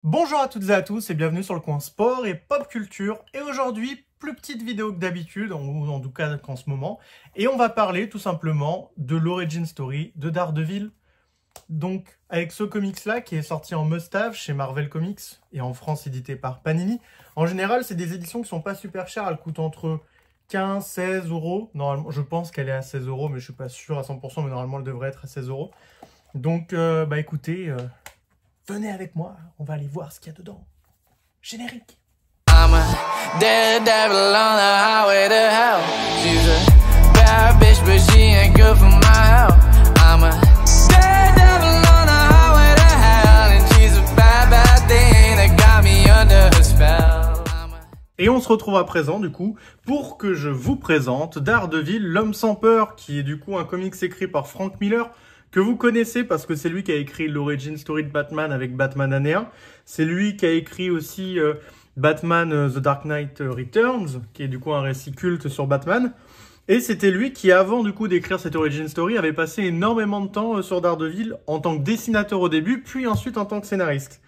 Bonjour à toutes et à tous et bienvenue sur le coin sport et pop culture. Et aujourd'hui, plus petite vidéo que d'habitude, ou en tout cas qu'en ce moment. Et on va parler tout simplement de l'origin story de Daredevil. Donc avec ce comics-là qui est sorti en must-have chez Marvel Comics et en France édité par Panini. En général, c'est des éditions qui sont pas super chères, elles coûtent entre 15, 16 euros. Normalement, je pense qu'elle est à 16 euros, mais je suis pas sûr à 100%, mais normalement elle devrait être à 16 euros. Donc, écoutez... venez avec moi, on va aller voir ce qu'il y a dedans. Générique. I'm a daredevil on the highway to hell. She's a bad bitch, but she ain't good for my health. I'm a daredevil on the highway to hell. And she's a bad, bad thing that got me under her spell. Et on se retrouve à présent, du coup, pour que je vous présente Daredevil, l'homme sans peur, qui est du coup un comics écrit par Frank Miller, que vous connaissez parce que c'est lui qui a écrit l'origin story de Batman avec Batman année 1. C'est lui qui a écrit aussi Batman The Dark Knight Returns, qui est du coup un récit culte sur Batman. Et c'était lui qui, avant du coup d'écrire cette origin story, avait passé énormément de temps sur Daredevil en tant que dessinateur au début, puis ensuite en tant que scénariste.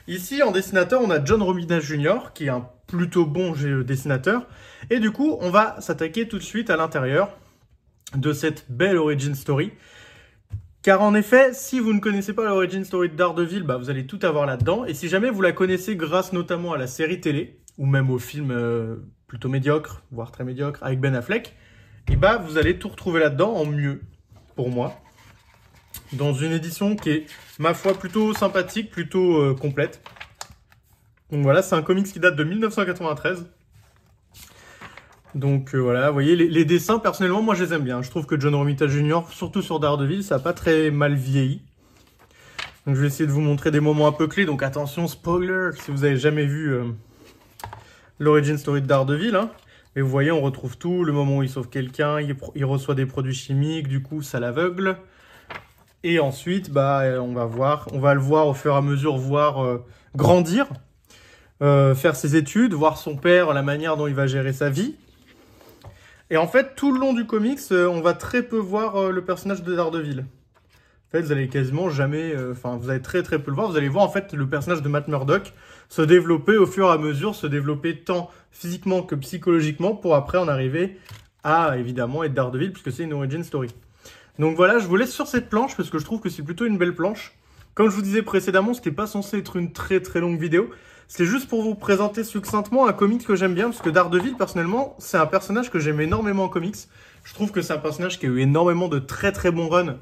Ici, en dessinateur, on a John Romita Jr., qui est un plutôt bon dessinateur. Et du coup, on va s'attaquer tout de suite à l'intérieur de cette belle origin story. Car en effet, si vous ne connaissez pas l'origin story de Daredevil, vous allez tout avoir là-dedans. Et si jamais vous la connaissez grâce notamment à la série télé, ou même au film plutôt médiocre, voire très médiocre, avec Ben Affleck, et vous allez tout retrouver là-dedans en mieux, pour moi. Dans une édition qui est, ma foi, plutôt sympathique, plutôt complète. Donc voilà, c'est un comics qui date de 1993. Donc voilà, vous voyez, les dessins, personnellement, moi je les aime bien. Je trouve que John Romita Jr., surtout sur Daredevil, ça n'a pas très mal vieilli. Donc je vais essayer de vous montrer des moments un peu clés. Donc attention, spoiler, si vous n'avez jamais vu l'origin story de Daredevil. Hein. Et vous voyez, on retrouve tout. Le moment où il sauve quelqu'un, il reçoit des produits chimiques, du coup ça l'aveugle. Et ensuite, on va le voir au fur et à mesure, grandir, faire ses études, voir son père, la manière dont il va gérer sa vie. Et en fait, tout le long du comics, on va très peu voir le personnage de Daredevil. En fait, vous allez quasiment jamais... vous allez très peu le voir. Vous allez voir en fait le personnage de Matt Murdock se développer au fur et à mesure, se développer tant physiquement que psychologiquement pour après en arriver à, évidemment, être Daredevil puisque c'est une origin story. Donc voilà, je vous laisse sur cette planche parce que je trouve que c'est plutôt une belle planche. Comme je vous disais précédemment, ce n'était pas censé être une très longue vidéo. C'est juste pour vous présenter succinctement un comics que j'aime bien, parce que Daredevil, personnellement, c'est un personnage que j'aime énormément en comics. Je trouve que c'est un personnage qui a eu énormément de très bons runs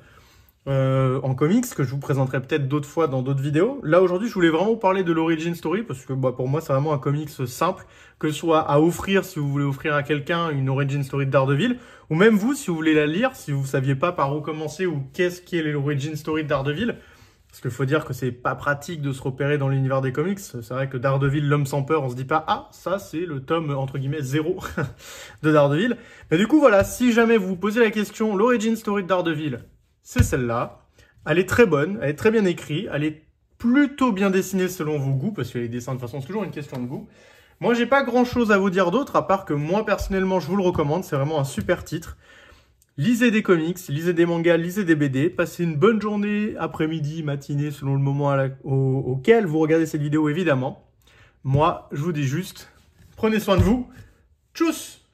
en comics, que je vous présenterai peut-être d'autres fois dans d'autres vidéos. Là, aujourd'hui, je voulais vraiment vous parler de l'origin story, parce que pour moi, c'est vraiment un comics simple, que ce soit à offrir, si vous voulez offrir à quelqu'un une origin story de Daredevil, ou même vous, si vous voulez la lire, si vous ne saviez pas par où commencer, ou qu'est-ce qu'est l'origin story de Daredevil. Parce qu'il faut dire que c'est pas pratique de se repérer dans l'univers des comics. C'est vrai que Daredevil, l'homme sans peur, on se dit pas « Ah, ça c'est le tome, entre guillemets, 0 de Daredevil ». Mais du coup, voilà, si jamais vous vous posez la question, l'origin story de Daredevil, c'est celle-là. Elle est très bonne, elle est très bien écrite, elle est plutôt bien dessinée selon vos goûts, parce que les dessins, de toute façon, c'est toujours une question de goût. Moi, j'ai pas grand-chose à vous dire d'autre, à part que moi, personnellement, je vous le recommande. C'est vraiment un super titre. Lisez des comics, lisez des mangas, lisez des BD, passez une bonne journée, après-midi, matinée, selon le moment auquel vous regardez cette vidéo, évidemment. Moi, je vous dis juste, prenez soin de vous. Tchuss!